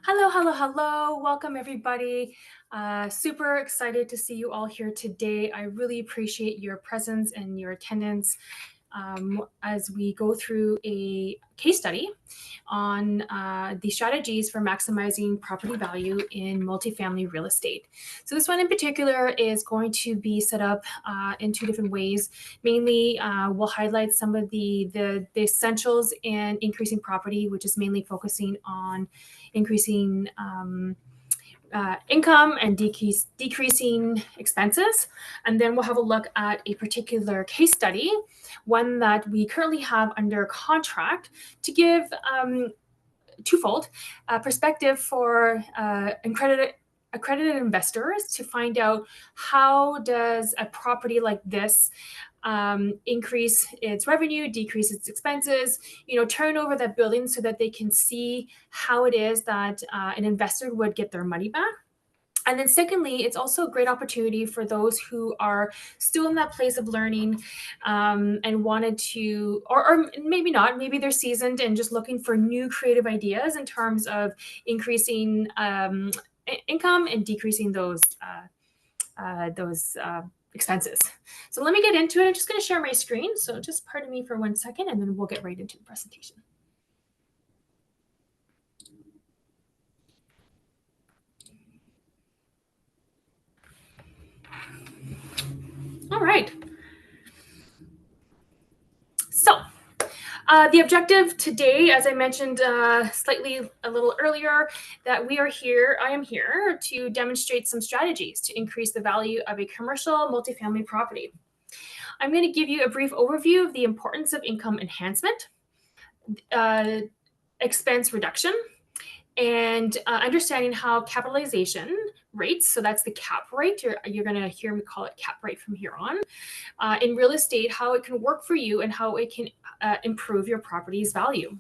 Hello, hello, hello. Welcome, everybody. Super excited to see you all here today. I really appreciate your presence and your attendance as we go through a case study on the strategies for maximizing property value in multifamily real estate. So, this one in particular is going to be set up in two different ways. Mainly, we'll highlight some of the essentials in increasing property, which is mainly focusing on increasing income and decreasing expenses. And then we'll have a look at a particular case study, one that we currently have under contract to give twofold perspective for accredited investors to find out how does a property like this increase its revenue, decrease its expenses, turn over that building so that they can see how it is that an investor would get their money back. And then secondly, it's also a great opportunity for those who are still in that place of learning and wanted to, or maybe not, maybe they're seasoned and just looking for new creative ideas in terms of increasing income and decreasing those expenses. So let me get into it. I'm just going to share my screen. So just pardon me for 1 second, and then we'll get right into the presentation. All right. So the objective today, as I mentioned a little earlier, that I am here to demonstrate some strategies to increase the value of a commercial multifamily property. I'm going to give you a brief overview of the importance of income enhancement, expense reduction, and understanding how capitalization rates, so that's the cap rate, you're going to hear me call it cap rate from here on, in real estate, how it can work for you and how it can improve your property's value.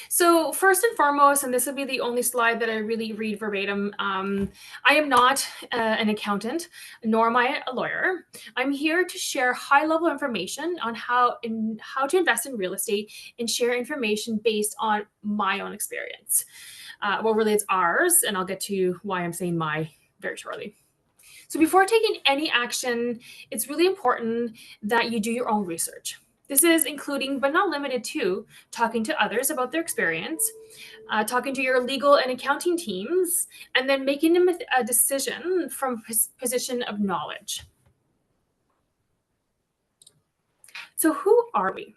So first and foremost, and this will be the only slide that I really read verbatim, I am not an accountant, nor am I a lawyer. I'm here to share high-level information on how to invest in real estate and share information based on my own experience. Well, really, it's ours, and I'll get to why I'm saying my very shortly. So before taking any action, it's really important that you do your own research. This is including, but not limited to, talking to others about their experience, talking to your legal and accounting teams, and then making a decision from a position of knowledge. So who are we?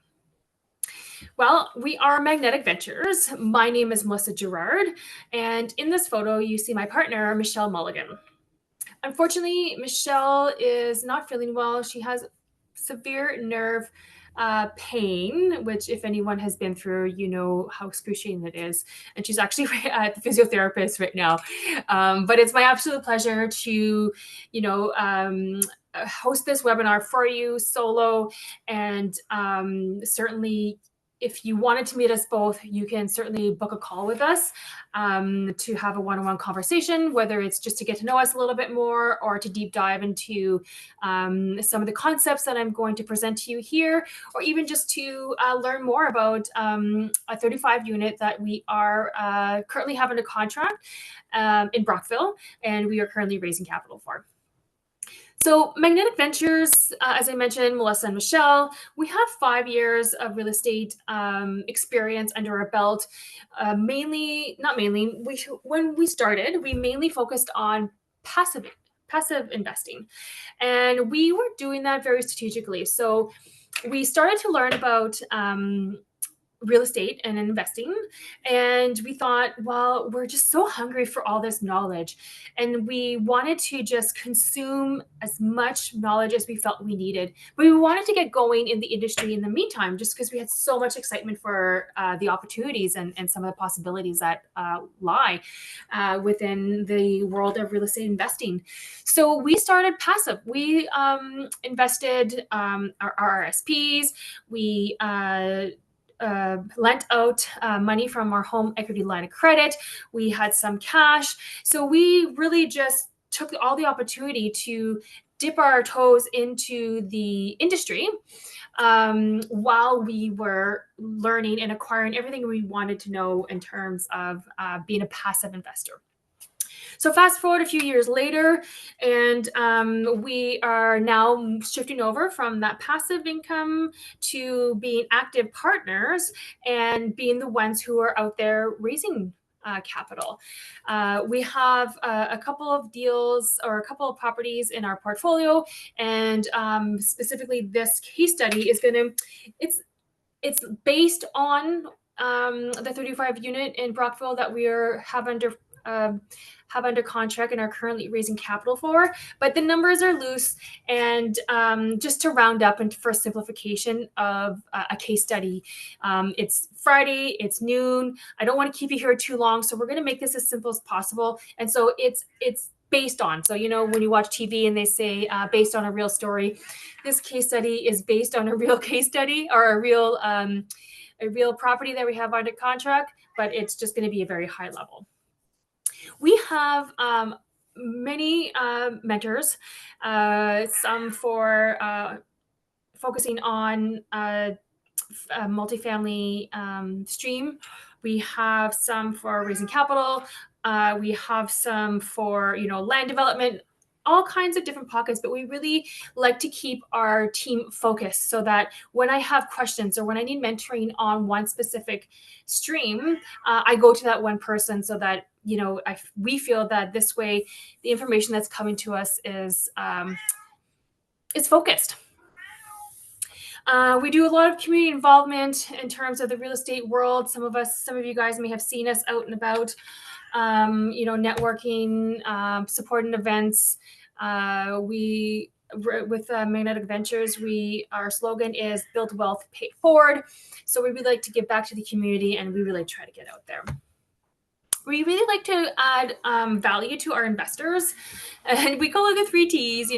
Well, we are Magnetic Ventures. My name is Melissa Gerard, and in this photo, you see my partner, Michelle Mulligan. Unfortunately, Michelle is not feeling well. She has severe nerve pain, which if anyone has been through, you know how excruciating it is. And she's actually at the physiotherapist right now. But it's my absolute pleasure to, host this webinar for you solo. And certainly, if you wanted to meet us both, you can certainly book a call with us to have a one-on-one conversation, whether it's just to get to know us a little bit more or to deep dive into some of the concepts that I'm going to present to you here, or even just to learn more about a 35 unit that we are currently having a contract in Brockville, and we are currently raising capital for. So Magnetic Ventures, as I mentioned, Melissa and Michelle, we have 5 years of real estate experience under our belt. When we started, we mainly focused on passive investing. And we were doing that very strategically. So we started to learn about real estate and investing, and we thought, well, we're just so hungry for all this knowledge, and we wanted to just consume as much knowledge as we felt we needed, but we wanted to get going in the industry in the meantime, just because we had so much excitement for the opportunities and some of the possibilities that lie within the world of real estate investing. So we started passive. We invested our RSPs. We lent out money from our home equity line of credit. We had some cash. So we really just took all the opportunity to dip our toes into the industry while we were learning and acquiring everything we wanted to know in terms of being a passive investor. So fast forward a few years later, and we are now shifting over from that passive income to being active partners and being the ones who are out there raising capital. We have a couple of deals or a couple of properties in our portfolio, and specifically this case study is it's based on the 35 unit in Brockville that we have under contract and are currently raising capital for, but the numbers are loose. And just to round up and for simplification of a case study, it's Friday, it's noon. I don't want to keep you here too long, so we're going to make this as simple as possible. And so it's based on, so when you watch TV and they say based on a real story, this case study is based on a real case study or a real property that we have under contract, but it's just going to be a very high level. We have many mentors, some for focusing on multifamily stream. We have some for raising capital. We have some for land development, all kinds of different pockets, but we really like to keep our team focused so that when I have questions or when I need mentoring on one specific stream, I go to that one person so that we feel that this way the information that's coming to us is focused. We do a lot of community involvement in terms of the real estate world. Some of you guys may have seen us out and about, networking, supporting events. With Magnetic Ventures, our slogan is "Build Wealth, Pay It Forward." So we really like to give back to the community, and we really try to get out there. We really like to add value to our investors, and we call it the 3 T's,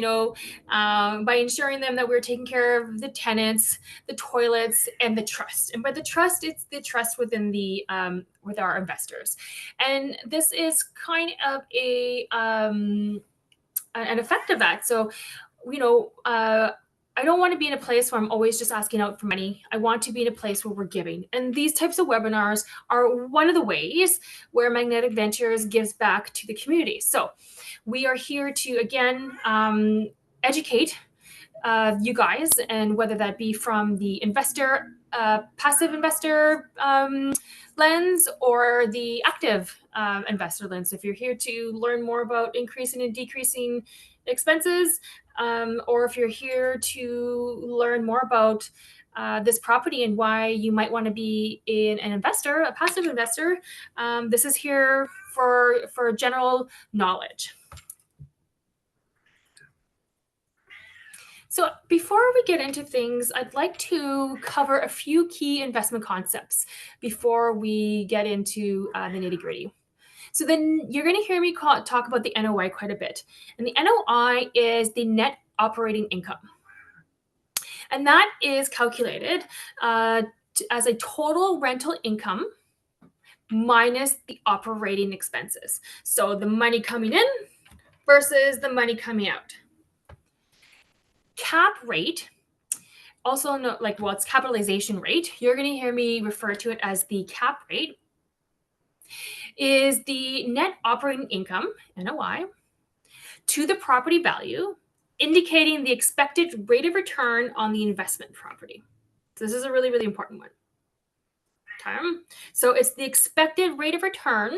by ensuring them that we're taking care of the tenants, the toilets, and the trust. And by the trust, it's the trust within with our investors. And this is kind of an effect of that. So, I don't want to be in a place where I'm always just asking out for money. I want to be in a place where we're giving. And these types of webinars are one of the ways where Magnetic Ventures gives back to the community. So we are here to, again, educate you guys, and whether that be from the passive investor lens or the active investor lens. If you're here to learn more about increasing and decreasing expenses, or if you're here to learn more about this property and why you might want to be a passive investor, this is here for general knowledge. So before we get into things, I'd like to cover a few key investment concepts before we get into the nitty-gritty. So then you're going to hear me talk about the NOI quite a bit. And the NOI is the net operating income. And that is calculated as a total rental income minus the operating expenses. So the money coming in versus the money coming out. Cap rate, also it's capitalization rate. You're going to hear me refer to it as the cap rate, is the net operating income, NOI, to the property value, indicating the expected rate of return on the investment property. So this is a really, really important one. Okay. So it's the expected rate of return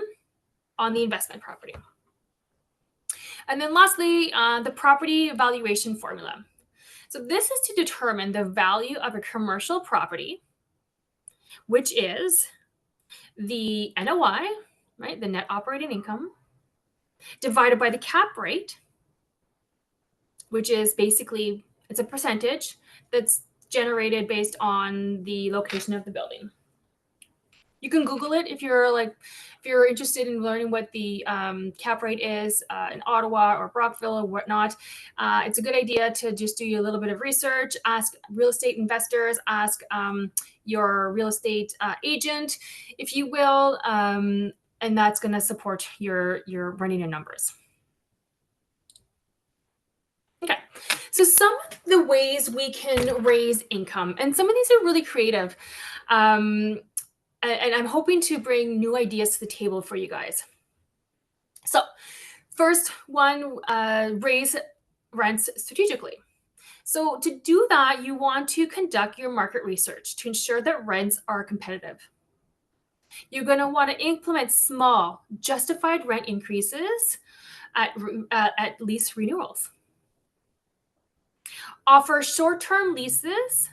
on the investment property. And then lastly, the property valuation formula. So this is to determine the value of a commercial property, which is the NOI, right, the net operating income, divided by the cap rate, which is basically, it's a percentage that's generated based on the location of the building. You can Google it if you're interested in learning what the cap rate is in Ottawa or Brockville or whatnot. It's a good idea to just do a little bit of research, ask real estate investors, ask your real estate agent, if you will, and that's going to support your running your numbers. Okay, So some of the ways we can raise income, and some of these are really creative, um, and I'm hoping to bring new ideas to the table for you guys. So first one, raise rents strategically. So to do that, you want to conduct your market research to ensure that rents are competitive. You're going to want to implement small, justified rent increases at lease renewals. Offer short-term leases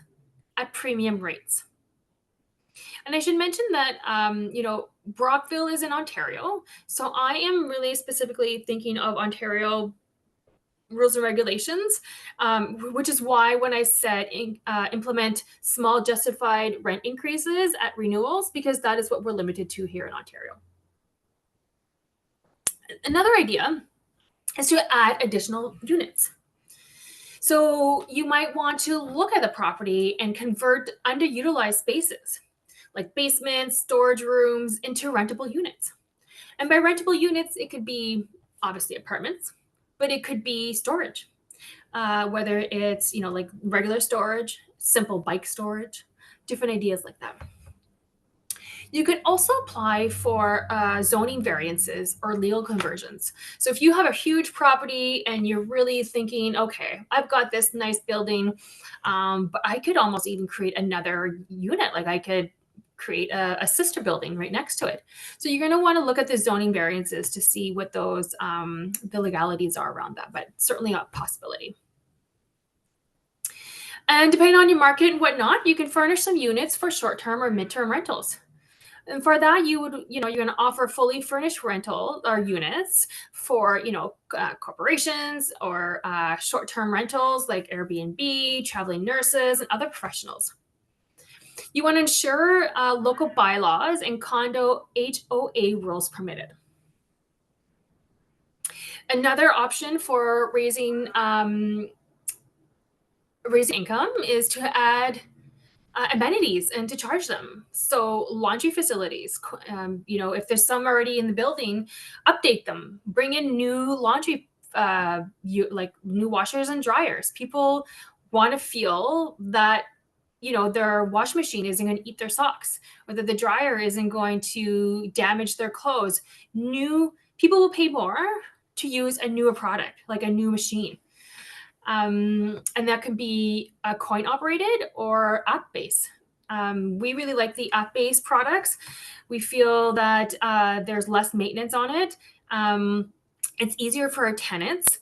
at premium rates. And I should mention that, Brockville is in Ontario. So I am really specifically thinking of Ontario rules and regulations, which is why when I said implement small justified rent increases at renewals, because that is what we're limited to here in Ontario. Another idea is to add additional units. So you might want to look at the property and convert underutilized spaces like basements, storage rooms into rentable units. And by rentable units, it could be obviously apartments, but it could be storage, whether it's, like regular storage, simple bike storage, different ideas like that. You can also apply for zoning variances or legal conversions. So if you have a huge property and you're really thinking, okay, I've got this nice building, but I could almost even create another unit. Like I could create a sister building right next to it. So you're going to want to look at the zoning variances to see what those the legalities are around that, but certainly a possibility. And depending on your market and whatnot, you can furnish some units for short-term or mid-term rentals. And for that, you're going to offer fully furnished rental or units for, corporations or short-term rentals like Airbnb, traveling nurses, and other professionals. You want to ensure local bylaws and condo HOA rules permitted. Another option for raising income is to add amenities and to charge them. So laundry facilities, if there's some already in the building, update them, bring in new laundry, like new washers and dryers. People want to feel that, their wash machine isn't going to eat their socks, or that the dryer isn't going to damage their clothes. New people will pay more to use a newer product, like a new machine. And that can be a coin operated or app based. We really like the app based products. We feel that there's less maintenance on it. It's easier for our tenants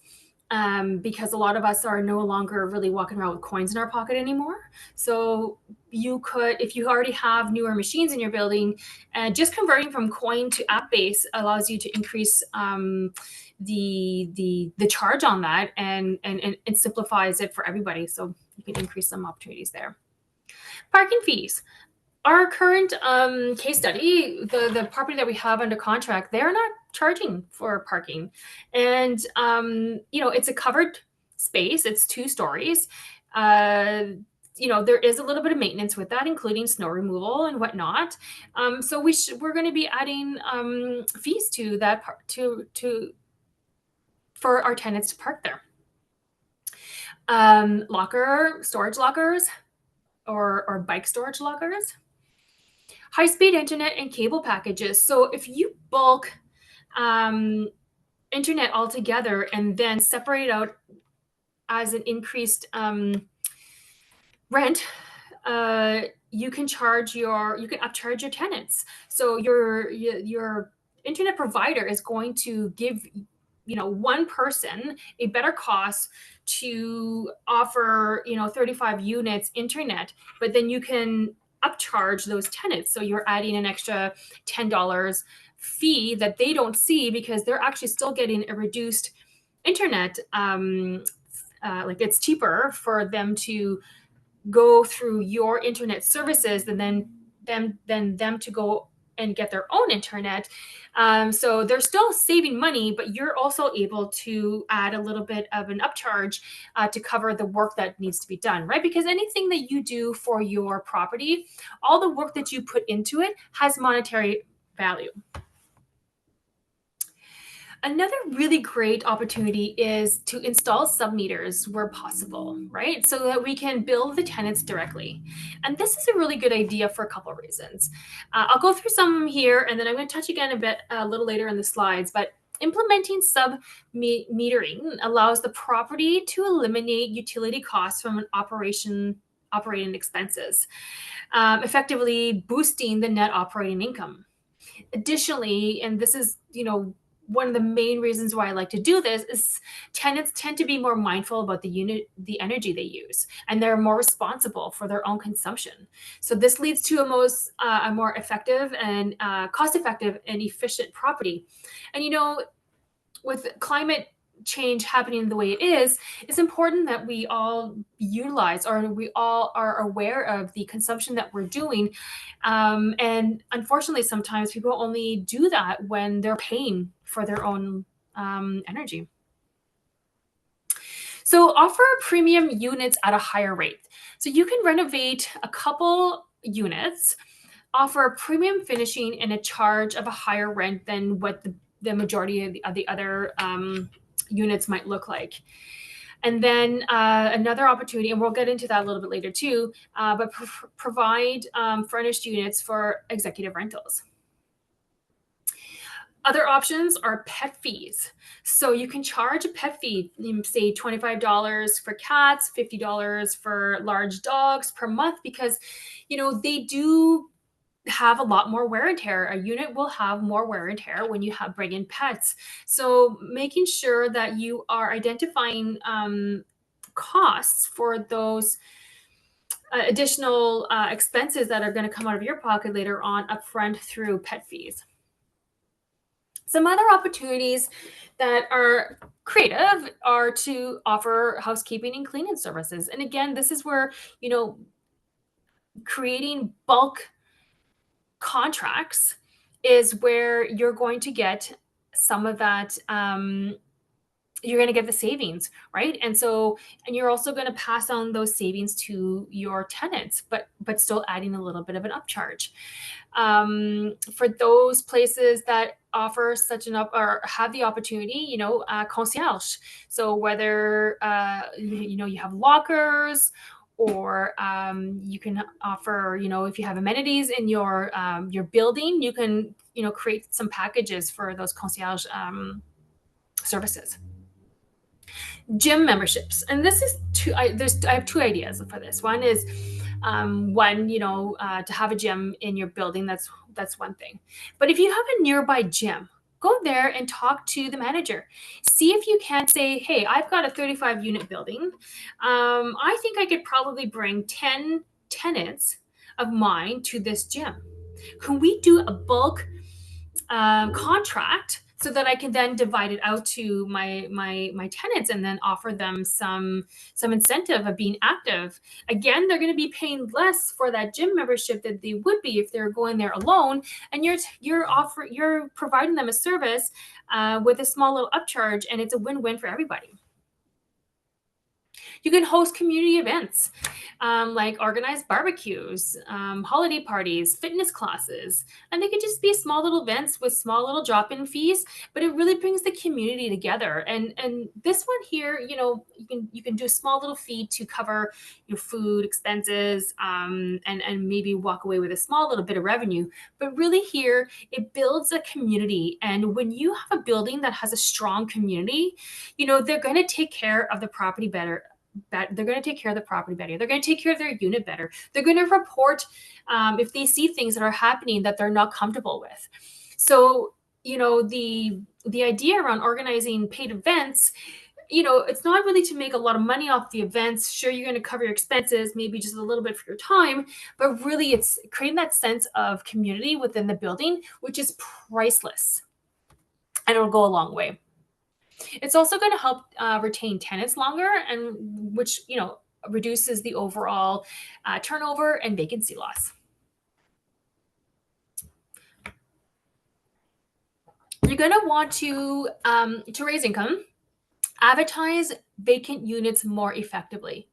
because a lot of us are no longer really walking around with coins in our pocket anymore. So you could, if you already have newer machines in your building, just converting from coin to app based allows you to increase the charge on that, and it simplifies it for everybody. So you can increase some opportunities there. Parking fees. Our current case study, the property that we have under contract, they're not charging for parking, and it's a covered space. It's 2 stories. There is a little bit of maintenance with that, including snow removal and whatnot. So we're going to be adding fees to that for our tenants to park there. Storage lockers or bike storage lockers. High-speed internet and cable packages. So if you bulk internet altogether and then separate out as an increased rent, you can upcharge your tenants. So your internet provider is going to give one person a better cost to offer 35 units internet, but then you can upcharge those tenants. So you're adding an extra $10 fee that they don't see because they're actually still getting a reduced internet. Like it's cheaper for them to go through your internet services than them to go and get their own internet. So they're still saving money, but you're also able to add a little bit of an upcharge to cover the work that needs to be done, right? Because anything that you do for your property, all the work that you put into it has monetary value. Another really great opportunity is to install sub-meters where possible, right? So that we can bill the tenants directly. And this is a really good idea for a couple of reasons. I'll go through some here, and then I'm going to touch again a little later in the slides. But implementing sub-metering allows the property to eliminate utility costs from an operating expenses, effectively boosting the net operating income. Additionally, and this is, one of the main reasons why I like to do this is tenants tend to be more mindful about the energy they use, and they're more responsible for their own consumption. So this leads to a more effective and cost-effective and efficient property. And with climate change happening the way it is, it's important that we all utilize, or we all are aware of the consumption that we're doing. And unfortunately, sometimes people only do that when they're paying for their own energy. So offer premium units at a higher rate. So you can renovate a couple units, offer a premium finishing, and a charge of a higher rent than what the majority of the other units might look like. And then another opportunity, and we'll get into that a little bit later too, but provide furnished units for executive rentals. Other options are pet fees. So you can charge a pet fee, say $25 for cats, $50 for large dogs per month, because they do have a lot more wear and tear. A unit will have more wear and tear when you bring in pets. So making sure that you are identifying costs for those additional expenses that are going to come out of your pocket later on upfront through pet fees. Some other opportunities that are creative are to offer housekeeping and cleaning services. And again, this is where, creating bulk contracts is where you're going to get some of that. You're going to get the savings, right? And you're also going to pass on those savings to your tenants, but still adding a little bit of an upcharge. For those places that offer such or have the opportunity, concierge. So whether you have lockers, or you can offer, if you have amenities in your building, you can create some packages for those concierge services. Gym memberships, and this is I have two ideas for this. One is to have a gym in your building. That's one thing. But if you have a nearby gym, go there and talk to the manager. See if you can say, hey, I've got a 35 unit building. I think I could probably bring 10 tenants of mine to this gym. Can we do a bulk contract so that I can then divide it out to my tenants and then offer them some incentive of being active? Again, they're going to be paying less for that gym membership that they would be if they're going there alone, and you're providing them a service with a small little upcharge, and it's a win-win for everybody. You can host community events, like organized barbecues, holiday parties, fitness classes, and they could just be small little events with small little drop-in fees. But it really brings the community together. And this one here, you can do a small little fee to cover your food expenses, and maybe walk away with a small little bit of revenue. But really here, it builds a community. And when you have a building that has a strong community, they're going to take care of the property better. They're going to take care of the property better. They're going to take care of their unit better. They're going to report if they see things that are happening that they're not comfortable with. So, the idea around organizing paid events, it's not really to make a lot of money off the events. Sure, you're going to cover your expenses, maybe just a little bit for your time, but really it's creating that sense of community within the building, which is priceless, and it'll go a long way. It's also going to help retain tenants longer, and which reduces the overall turnover and vacancy loss. You're going to want to raise income, advertise vacant units more effectively.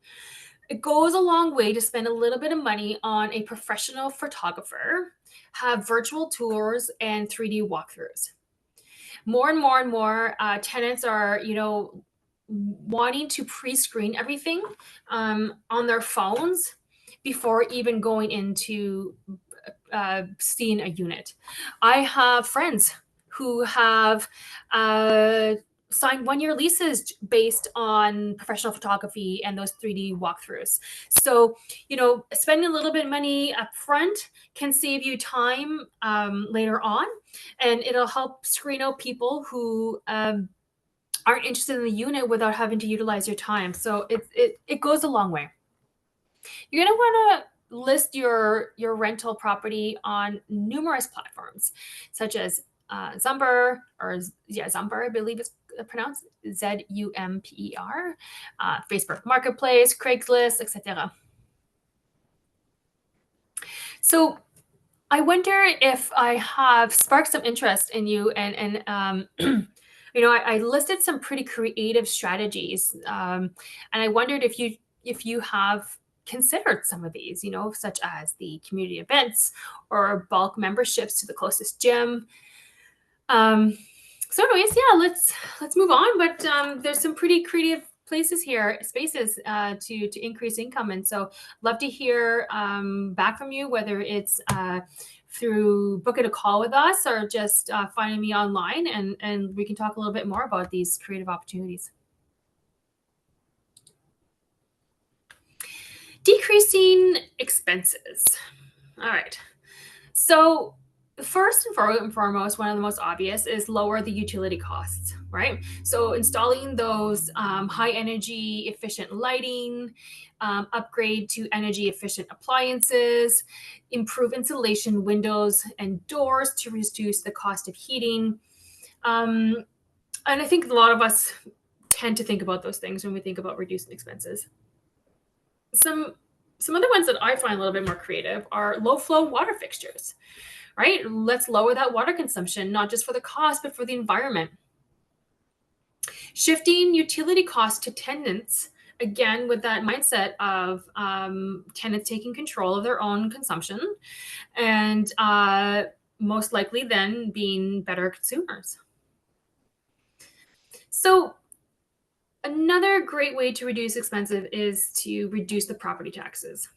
It goes a long way to spend a little bit of money on a professional photographer, have virtual tours and 3D walkthroughs. More and more and more tenants are, wanting to pre-screen everything on their phones before even going into seeing a unit. I have friends who have signed 1-year leases based on professional photography and those 3D walkthroughs. So, spending a little bit of money up front can save you time later on, and it'll help screen out people who aren't interested in the unit without having to utilize your time. So it goes a long way. You're going to want to list your rental property on numerous platforms, such as Zumper, Zumper, I believe it's pronounced Zumper, Facebook Marketplace, Craigslist, etc. So I wonder if I have sparked some interest in you, and I listed some pretty creative strategies, and I wondered if you have considered some of these, such as the community events or bulk memberships to the closest gym. Um, so, anyways, yeah, let's move on. But there's some pretty creative places here, spaces to increase income, and so love to hear back from you, whether it's through booking a call with us or just finding me online, and we can talk a little bit more about these creative opportunities. Decreasing expenses. All right. So first and foremost, one of the most obvious is lower the utility costs, right? So installing those high energy efficient lighting, upgrade to energy efficient appliances, improve insulation windows and doors to reduce the cost of heating. And I think a lot of us tend to think about those things when we think about reducing expenses. Some other ones that I find a little bit more creative are low flow water fixtures, right? Let's lower that water consumption, not just for the cost, but for the environment. Shifting utility costs to tenants, again, with that mindset of tenants taking control of their own consumption and most likely then being better consumers. So another great way to reduce expenses is to reduce the property taxes.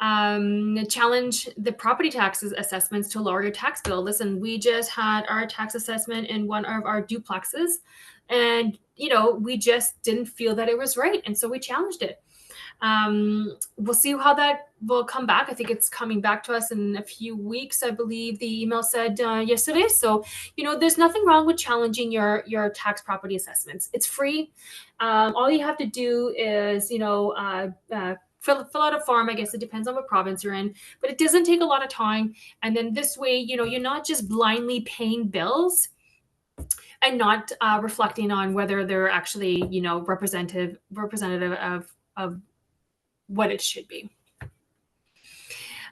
Challenge the property taxes assessments to lower your tax bill. Listen, we just had our tax assessment in one of our duplexes, and we just didn't feel that it was right, and so we challenged it. We'll see how that will come back. I think it's coming back to us in a few weeks, I believe the email said yesterday. So there's nothing wrong with challenging your tax property assessments. It's free. All you have to do is fill out a form. I guess it depends on what province you're in, but it doesn't take a lot of time. And then this way, you're not just blindly paying bills and not reflecting on whether they're actually, representative of what it should be.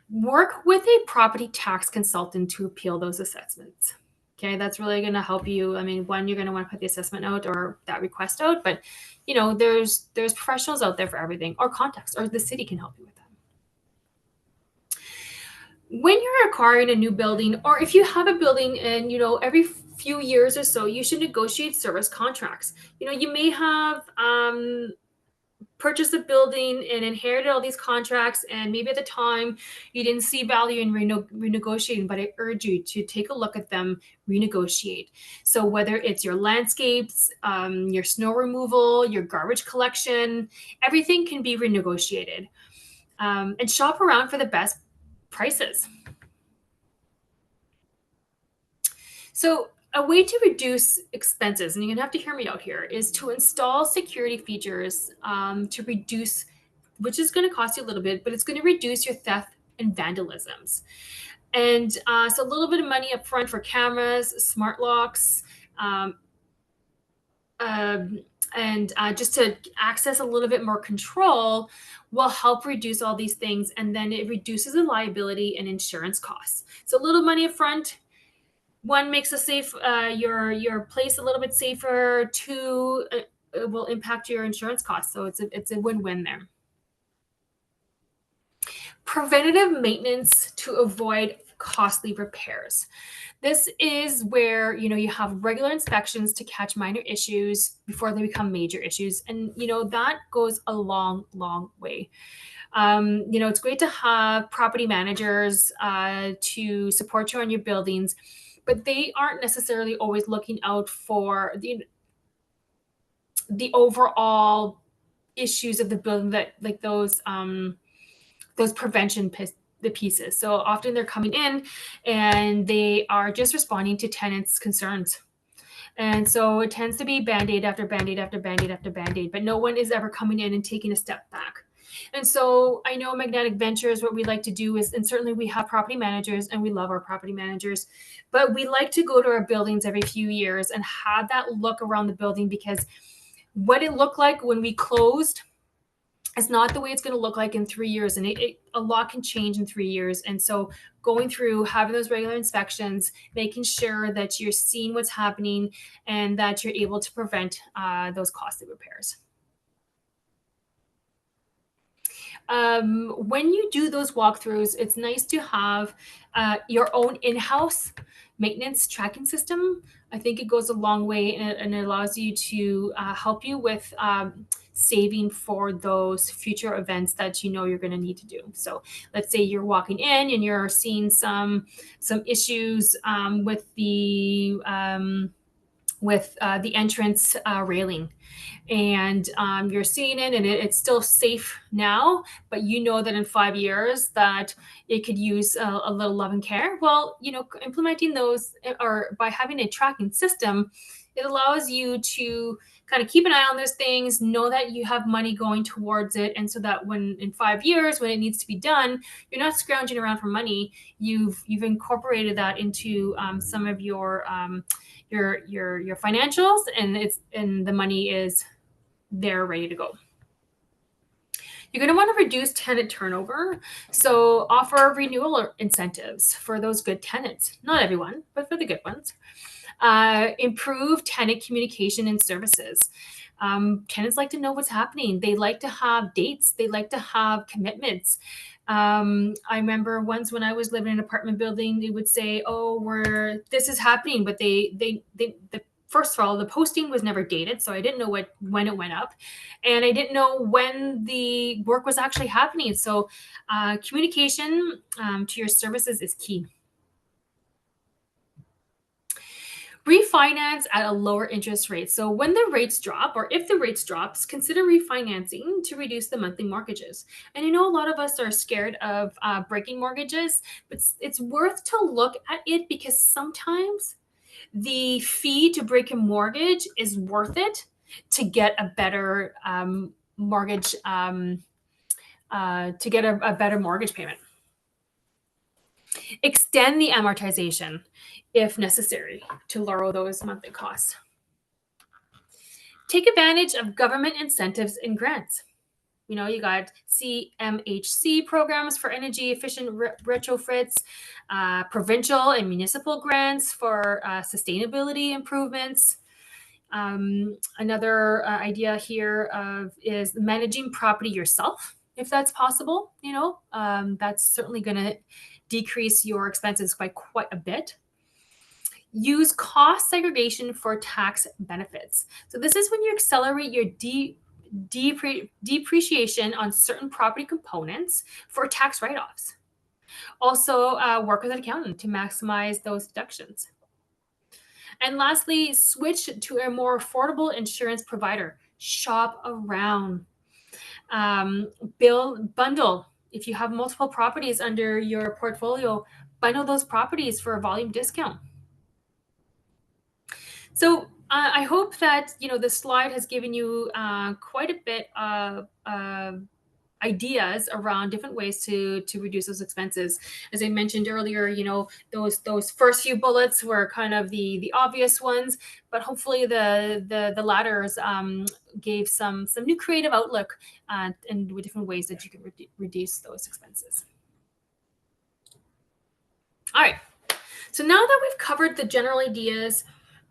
Work with a property tax consultant to appeal those assessments. Okay, that's really going to help you. I mean, one, you're going to want to put the assessment out or that request out, but there's professionals out there for everything, or contacts, or the city can help you with that. When you're acquiring a new building, or if you have a building and every few years or so, you should negotiate service contracts. You may have purchased a building and inherited all these contracts, and maybe at the time you didn't see value in renegotiating, but I urge you to take a look at them, renegotiate. So whether it's your landscapes, your snow removal, your garbage collection, everything can be renegotiated, and shop around for the best prices. So a way to reduce expenses, and you're going to have to hear me out here, is to install security features to reduce, which is going to cost you a little bit, but it's going to reduce your theft and vandalisms. And so a little bit of money up front for cameras, smart locks, and just to access a little bit more control will help reduce all these things. And then it reduces the liability and insurance costs. So a little money up front, one, makes a safe your place a little bit safer. Two, it will impact your insurance costs. So it's a win-win there. Preventative maintenance to avoid costly repairs. This is where, you have regular inspections to catch minor issues before they become major issues. And, that goes a long, long way. It's great to have property managers to support you on your buildings, but they aren't necessarily always looking out for the overall issues of the building, that like those prevention the pieces. So often they're coming in and they are just responding to tenants' concerns. And so it tends to be band-aid after band-aid after band-aid after band-aid, but no one is ever coming in and taking a step back. And so I know Magnetic Ventures, what we like to do is, and certainly we have property managers and we love our property managers, but we like to go to our buildings every few years and have that look around the building, because what it looked like when we closed is not the way it's going to look like in 3 years. And a lot can change in 3 years. And so going through, having those regular inspections, making sure that you're seeing what's happening and that you're able to prevent those costly repairs. When you do those walkthroughs, it's nice to have your own in-house maintenance tracking system. I think it goes a long way, and it allows you to help you with saving for those future events that you're going to need to do. So let's say you're walking in and you're seeing some issues with the entrance railing, and you're seeing it, and it's still safe now, but you know that in 5 years that it could use a little love and care. Well, implementing those, or by having a tracking system, it allows you to kind of keep an eye on those things, know that you have money going towards it, and so that when in 5 years, when it needs to be done, you're not scrounging around for money. You've incorporated that into some of your financials, and the money is there ready to go. You're going to want to reduce tenant turnover. So offer renewal incentives for those good tenants. Not everyone, but for the good ones. Improve tenant communication and services. Tenants like to know what's happening. They like to have dates. They like to have commitments. I remember once when I was living in an apartment building, they would say, "Oh, this is happening," but first of all, the posting was never dated, so I didn't know when it went up, and I didn't know when the work was actually happening. So, communication to your services is key. Refinance at a lower interest rate. So when the rates drop, or if the rates drops, consider refinancing to reduce the monthly mortgages. And a lot of us are scared of breaking mortgages, but it's worth to look at it, because sometimes the fee to break a mortgage is worth it to get a better mortgage, to get a better mortgage payment. Extend the amortization if necessary to lower those monthly costs. Take advantage of government incentives and grants. You got CMHC programs for energy efficient retrofits, provincial and municipal grants for sustainability improvements. Another idea here is managing property yourself, if that's possible. That's certainly going to decrease your expenses by quite a bit. Use cost segregation for tax benefits. So this is when you accelerate your depreciation on certain property components for tax write-offs. Also, work with an accountant to maximize those deductions. And lastly, switch to a more affordable insurance provider. Shop around. Bundle. If you have multiple properties under your portfolio, bundle those properties for a volume discount. So I hope that this slide has given you quite a bit of ideas around different ways to reduce those expenses. As I mentioned earlier, those first few bullets were kind of the obvious ones, but hopefully the ladders gave some new creative outlook and with different ways that you can reduce those expenses. All right. So now that we've covered the general ideas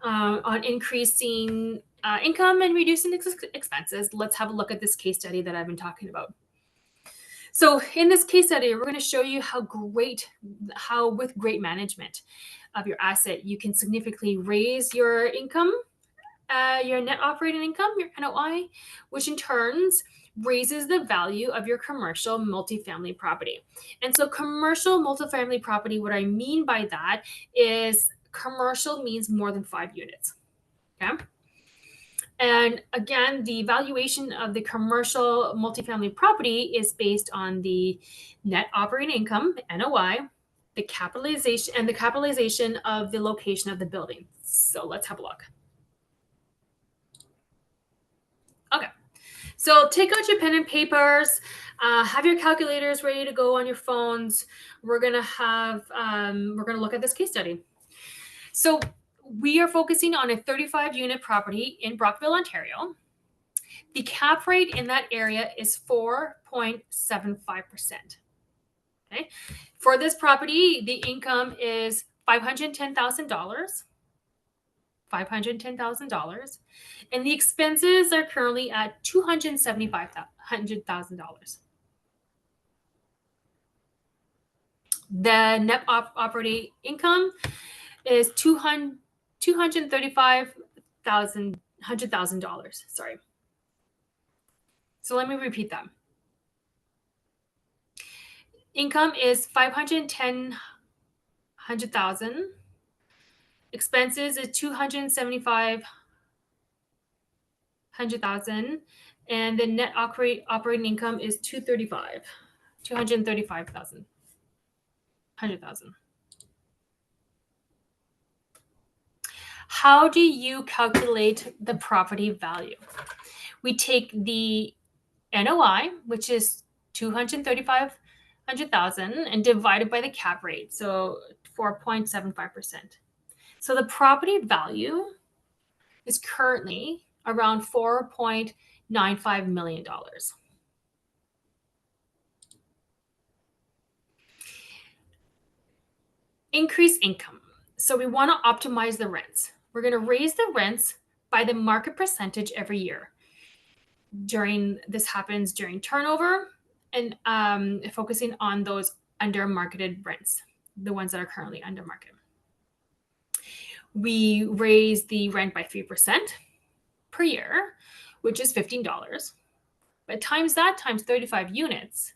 on increasing income and reducing expenses, let's have a look at this case study that I've been talking about. So in this case study, we're going to show you how with great management of your asset, you can significantly raise your income, your net operating income, your NOI, which in turns raises the value of your commercial multifamily property. And so commercial multifamily property, what I mean by that is commercial means more than 5 units. Okay. And again, the valuation of the commercial multifamily property is based on the net operating income, NOI, the capitalization of the location of the building. So let's have a look. Okay. So take out your pen and papers, have your calculators ready to go on your phones. We're gonna look at this case study. So we are focusing on a 35-unit property in Brockville, Ontario. The cap rate in that area is 4.75%. Okay. For this property, the income is $510,000. $510,000, and the expenses are currently at $275,000. The net operating income is $235,000. Sorry. So let me repeat that. Income is $510,000. Expenses is $275,000, and the net operating income is $235,000. How do you calculate the property value? We take the NOI, which is $235,000, and divide it by the cap rate, so 4.75%. So the property value is currently around $4.95 million. Increase income. So we want to optimize the rents. We're going to raise the rents by the market percentage every year. This happens during turnover and focusing on those under marketed rents, the ones that are currently under market. We raise the rent by 3% per year, which is $15. But times 35 units,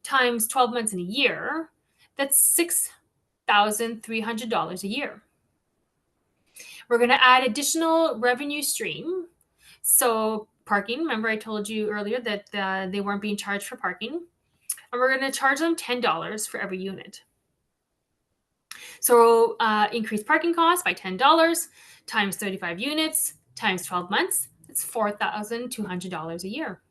times 12 months in a year, that's $6,300 a year. We're going to add additional revenue stream. So parking, remember I told you earlier that they weren't being charged for parking. And we're going to charge them $10 for every unit. So increase parking costs by $10 times 35 units times 12 months. It's $4,200 a year.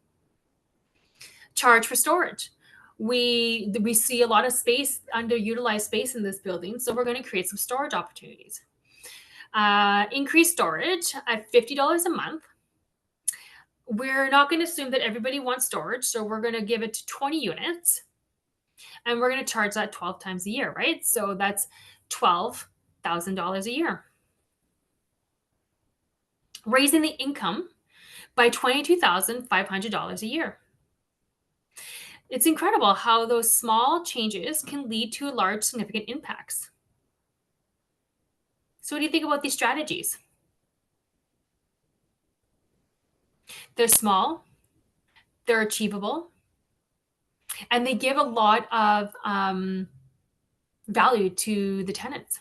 Charge for storage. We see a lot of space, underutilized space in this building, so we're going to create some storage opportunities. Increase storage at $50 a month. We're not going to assume that everybody wants storage, so we're going to give it to 20 units, and we're going to charge that 12 times a year, right? So that's $12,000 a year. Raising the income by $22,500 a year. It's incredible how those small changes can lead to large, significant impacts. So what do you think about these strategies? They're small, they're achievable, and they give a lot of value to the tenants.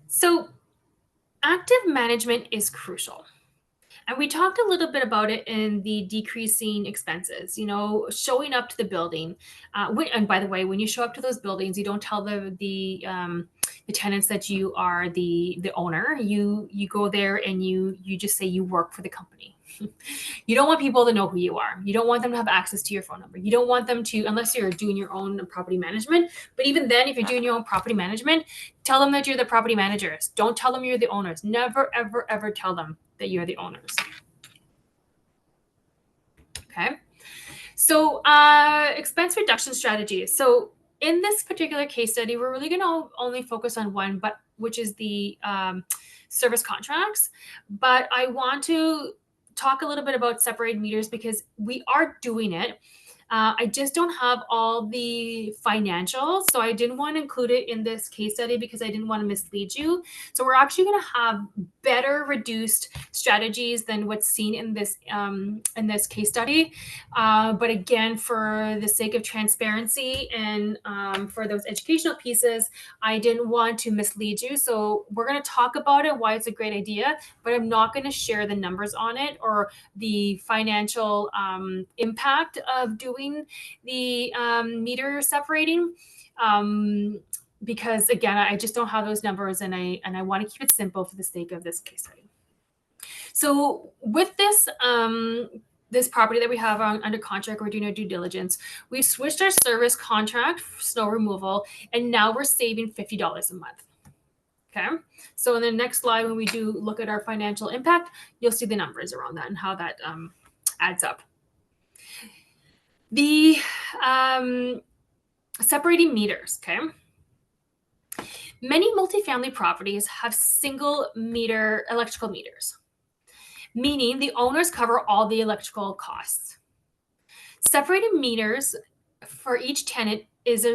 So active management is crucial. And we talked a little bit about it in the decreasing expenses, showing up to the building. And by the way, when you show up to those buildings, you don't tell the tenants that you are the owner. You go there and you just say you work for the company. You don't want people to know who you are. You don't want them to have access to your phone number. You don't want them to, unless you're doing your own property management. But even then, if you're doing your own property management, tell them that you're the property managers. Don't tell them you're the owners. Never, ever, ever tell them that you're the owners. Okay. So expense reduction strategies. So in this particular case study, we're really going to only focus on one, but which is the service contracts. But I want to talk a little bit about separated meters because we are doing it. I just don't have all the financials, so I didn't want to include it in this case study because I didn't want to mislead you. So we're actually going to have better reduced strategies than what's seen in this case study. But again, for the sake of transparency and for those educational pieces, I didn't want to mislead you. So we're going to talk about it, why it's a great idea, but I'm not going to share the numbers on it or the financial impact of doing the meter separating, because again, I just don't have those numbers, and I want to keep it simple for the sake of this case study. So with this property that we have under contract, we're doing our due diligence. We switched our service contract for snow removal, and now we're saving $50 a month. Okay. So in the next slide, when we do look at our financial impact, you'll see the numbers around that and how that adds up. The separating meters, okay? Many multifamily properties have single meter electrical meters, meaning the owners cover all the electrical costs. Separating meters for each tenant is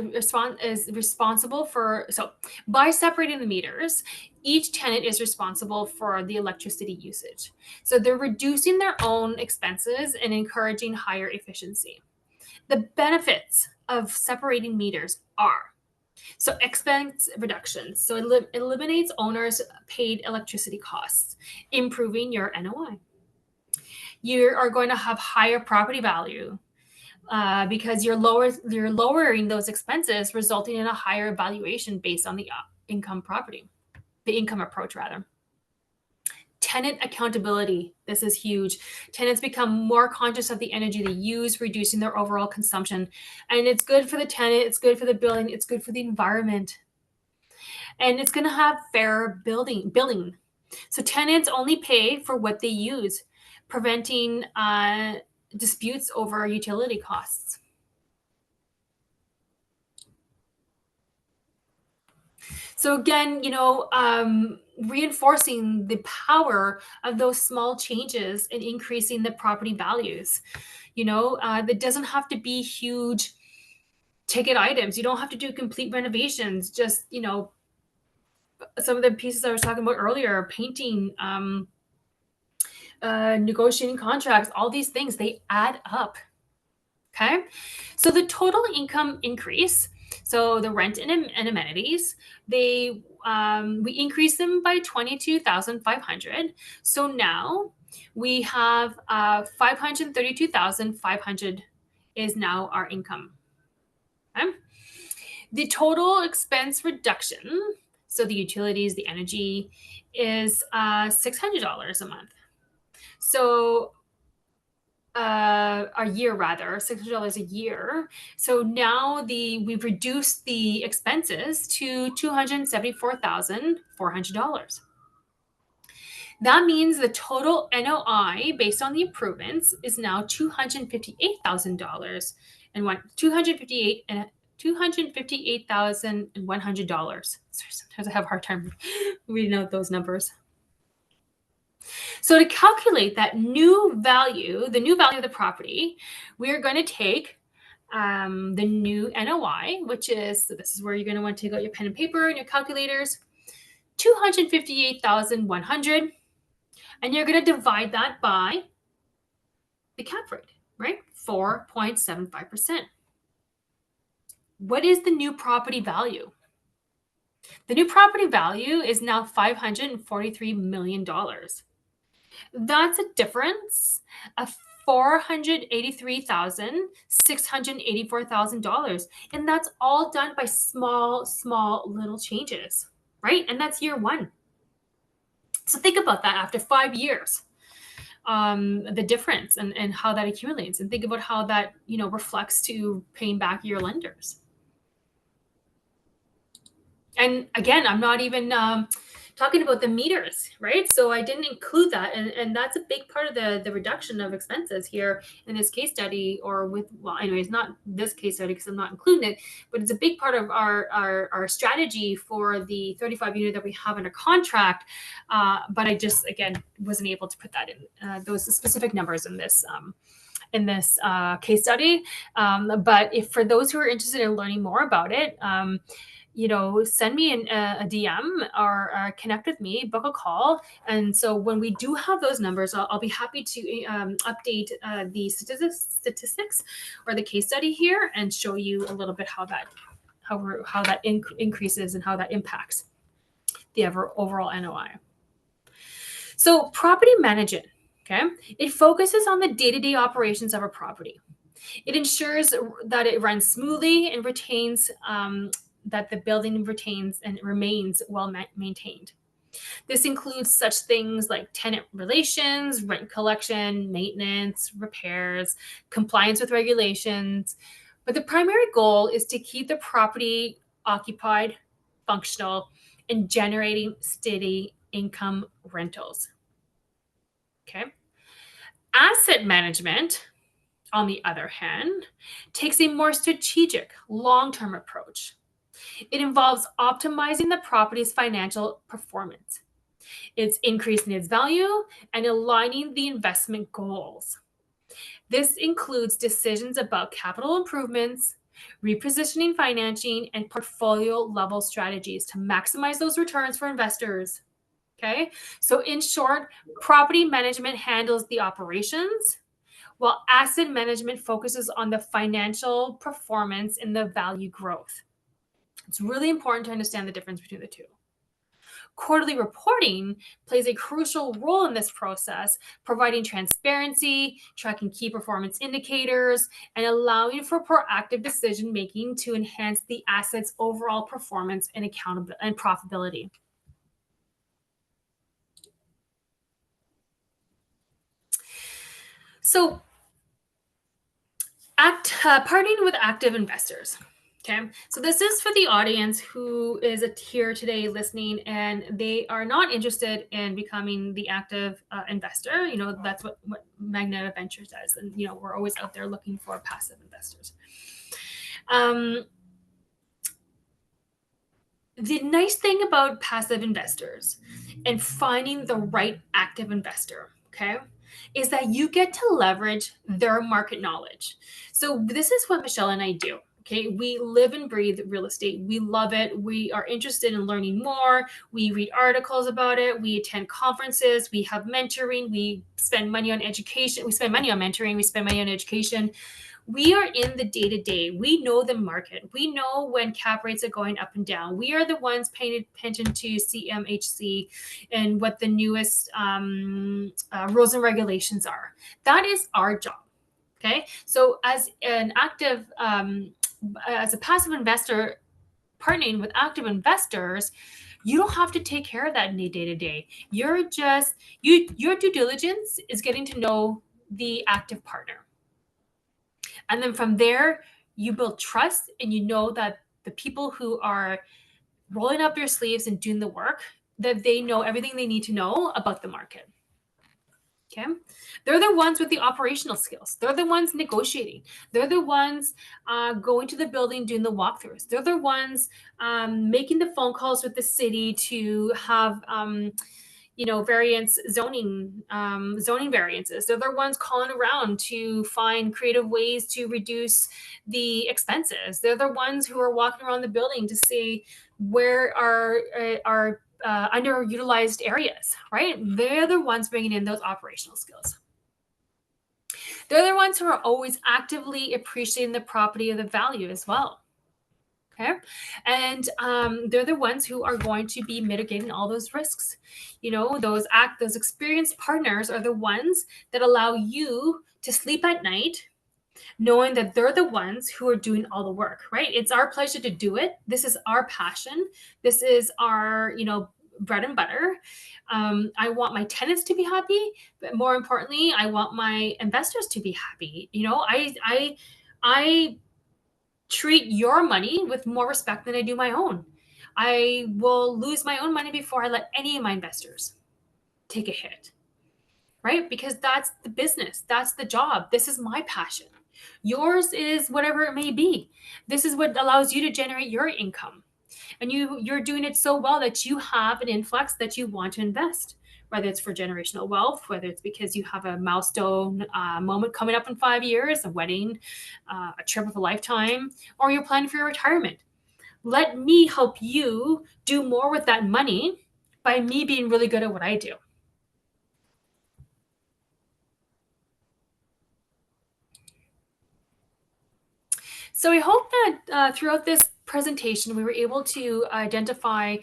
responsible for, so by separating the meters, each tenant is responsible for the electricity usage. So they're reducing their own expenses and encouraging higher efficiency. The benefits of separating meters are, so expense reductions. So it eliminates owners' paid electricity costs, improving your NOI. You are going to have higher property value because you're lowering those expenses, resulting in a higher valuation based on the income approach rather. Tenant accountability. This is huge. Tenants become more conscious of the energy they use, reducing their overall consumption. And it's good for the tenant, it's good for the building, it's good for the environment. And it's going to have fair billing. So tenants only pay for what they use, preventing disputes over utility costs. So again, reinforcing the power of those small changes and increasing the property values. That doesn't have to be huge ticket items. You don't have to do complete renovations. Just, some of the pieces I was talking about earlier, painting, negotiating contracts, all these things, they add up. Okay. So the total income increase, so the rent and amenities, we increase them by 22,500. So now we have 532,500 is now our income. Okay? The total expense reduction, so the utilities, the energy, is $600 a month. So a year rather, $600 a year. So now we've reduced the expenses to $274,400. That means the total NOI based on the improvements is now $258,000 and $258,100. Sometimes I have a hard time reading out those numbers. So to calculate that new value, the new value of the property, we are going to take the new NOI, which is, so this is where you're going to want to take out your pen and paper and your calculators, 258,100, and you're going to divide that by the cap rate, right? 4.75%. What is the new property value? The new property value is now $543 million. That's a difference of $483,684,000. And that's all done by small little changes, right? And that's year one. So think about that after 5 years, the difference and how that accumulates, and think about how that, reflects to paying back your lenders. And again, I'm not even talking about the meters, right? So I didn't include that, and that's a big part of the reduction of expenses here in this case study, or with, well, anyways, not this case study because I'm not including it, but it's a big part of our strategy for the 35 unit that we have under contract. But I just, again, wasn't able to put that in those specific numbers in this case study. But if for those who are interested in learning more about it, send me a DM, or connect with me, book a call. And so when we do have those numbers, I'll be happy to update the statistics or the case study here and show you a little bit how that increases and how that impacts the overall NOI. So property management, okay, it focuses on the day-to-day operations of a property. It ensures that it runs smoothly and retains that the building retains and remains well maintained. This includes such things like tenant relations, rent collection, maintenance, repairs, compliance with regulations. But the primary goal is to keep the property occupied, functional, and generating steady income rentals. Okay. Asset management, on the other hand, takes a more strategic, long-term approach. It involves optimizing the property's financial performance. It's increasing its value and aligning the investment goals. This includes decisions about capital improvements, repositioning financing, and portfolio level strategies to maximize those returns for investors. Okay, so in short, property management handles the operations, while asset management focuses on the financial performance and the value growth. It's really important to understand the difference between the two. Quarterly reporting plays a crucial role in this process, providing transparency, tracking key performance indicators, and allowing for proactive decision making to enhance the asset's overall performance and accountability and profitability. So, partnering with active investors. Okay, so this is for the audience who is here today listening, and they are not interested in becoming the active investor. That's what Magnetic Ventures does, and we're always out there looking for passive investors. The nice thing about passive investors and finding the right active investor, okay, is that you get to leverage their market knowledge. So this is what Michelle and I do. Okay, we live and breathe real estate. We love it. We are interested in learning more. We read articles about it. We attend conferences. We have mentoring. We spend money on education. We spend money on mentoring. We spend money on education. We are in the day-to-day. We know the market. We know when cap rates are going up and down. We are the ones paying attention to CMHC and what the newest rules and regulations are. That is our job. Okay, so as a passive investor partnering with active investors, you don't have to take care of that in the day-to-day. Your due diligence is getting to know the active partner. And then from there, you build trust, and you know that the people who are rolling up their sleeves and doing the work, that they know everything they need to know about the market. Okay, they're the ones with the operational skills. They're the ones negotiating. They're the ones going to the building, doing the walkthroughs. They're the ones making the phone calls with the city to have zoning variances. They're the ones calling around to find creative ways to reduce the expenses. They're the ones who are walking around the building to see where are underutilized areas, right? They're the ones bringing in those operational skills. They're the ones who are always actively appreciating the property of the value as well. Okay, and they're the ones who are going to be mitigating all those risks. Those experienced partners are the ones that allow you to sleep at night knowing that they're the ones who are doing all the work, right? It's our pleasure to do it. This is our passion. This is our, bread and butter. I want my tenants to be happy, but more importantly, I want my investors to be happy. I treat your money with more respect than I do my own. I will lose my own money before I let any of my investors take a hit, right? Because that's the business, that's the job. This is my passion. Yours is whatever it may be. This is what allows you to generate your income. And you're doing it so well that you have an influx that you want to invest, whether it's for generational wealth, whether it's because you have a milestone moment coming up in 5 years, a wedding, a trip of a lifetime, or you're planning for your retirement. Let me help you do more with that money by me being really good at what I do. So I hope that throughout this presentation, we were able to identify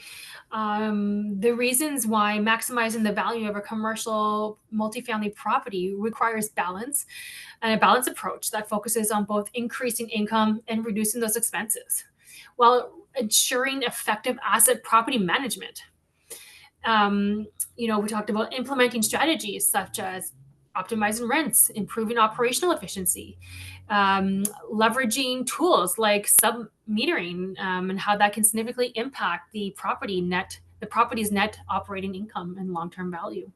the reasons why maximizing the value of a commercial multifamily property requires balance, and a balanced approach that focuses on both increasing income and reducing those expenses while ensuring effective asset property management. Um, we talked about implementing strategies such as optimizing rents, improving operational efficiency, leveraging tools like sub metering, and how that can significantly impact the property's net operating income and long-term value.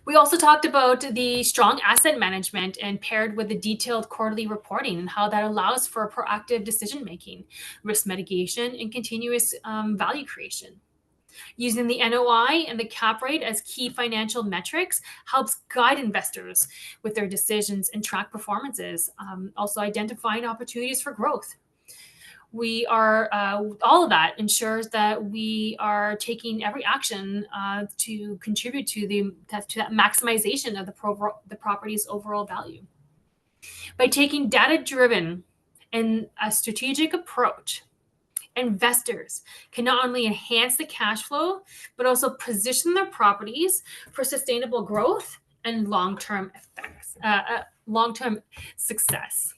We also talked about the strong asset management and paired with the detailed quarterly reporting and how that allows for proactive decision making, risk mitigation, and continuous value creation. Using the NOI and the cap rate as key financial metrics helps guide investors with their decisions and track performances, also identifying opportunities for growth. We are all of that ensures that we are taking every action to contribute to that maximization of the property's overall value. By taking data-driven and a strategic approach, investors can not only enhance the cash flow, but also position their properties for sustainable growth and long-term success.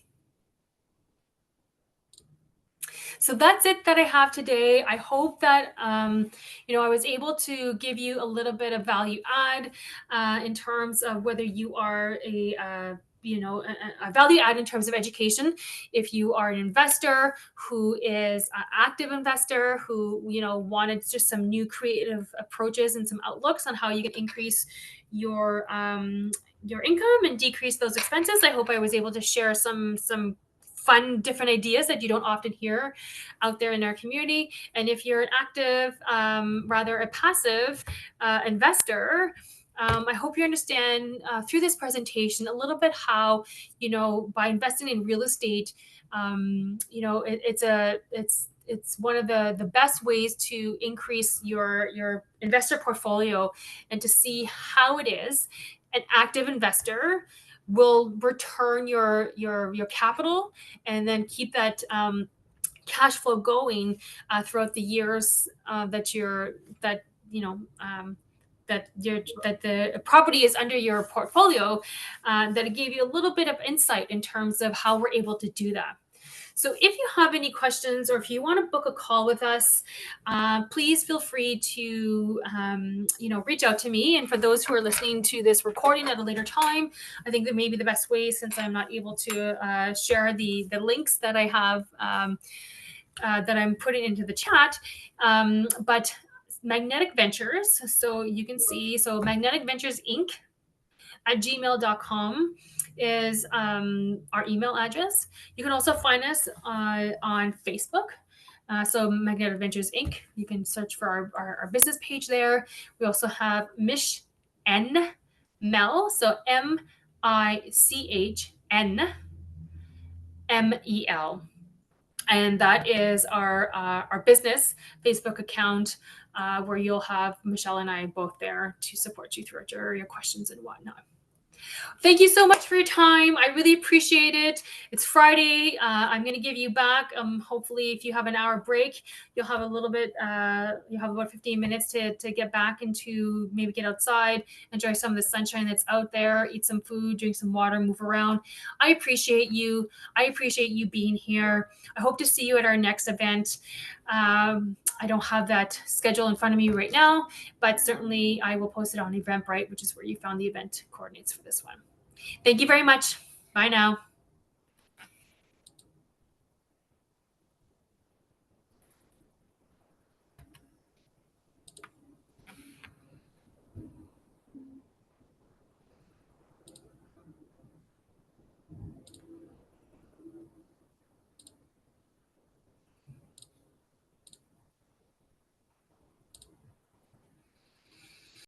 So that's it that I have today. I hope that I was able to give you a little bit of value add in terms of whether you are a value add in terms of education. If you are an investor who is an active investor who wanted just some new creative approaches and some outlooks on how you can increase your income and decrease those expenses, I hope I was able to share some fun different ideas that you don't often hear out there in our community. And if you're an active, rather a passive investor, I hope you understand through this presentation a little bit how, by investing in real estate, it's one of the best ways to increase your investor portfolio and to see how it is an active investor will return your capital and then keep that cash flow going throughout the years that the property is under your portfolio. That it gave you a little bit of insight in terms of how we're able to do that. So if you have any questions or if you want to book a call with us, please feel free to reach out to me. And for those who are listening to this recording at a later time, I think that may be the best way, since I'm not able to share the links that I have that I'm putting into the chat. But Magnetic Ventures, so you can see, so Magnetic Ventures Inc. at gmail.com is our email address. You can also find us on Facebook. So Magnetic Ventures Inc. You can search for our business page there. We also have Mich N Mel, so MICHNMEL. And that is our business Facebook account, where you'll have Michelle and I both there to support you throughout your questions and whatnot. Thank you so much for your time. I really appreciate it. It's Friday. I'm going to give you back. Hopefully, if you have an hour break, you'll have a little bit. You'll have about 15 minutes to get back into, maybe get outside, enjoy some of the sunshine that's out there, eat some food, drink some water, move around. I appreciate you. I appreciate you being here. I hope to see you at our next event. I don't have that schedule in front of me right now, but certainly I will post it on Eventbrite, which is where you found the event coordinates for this one. Thank you very much. Bye now.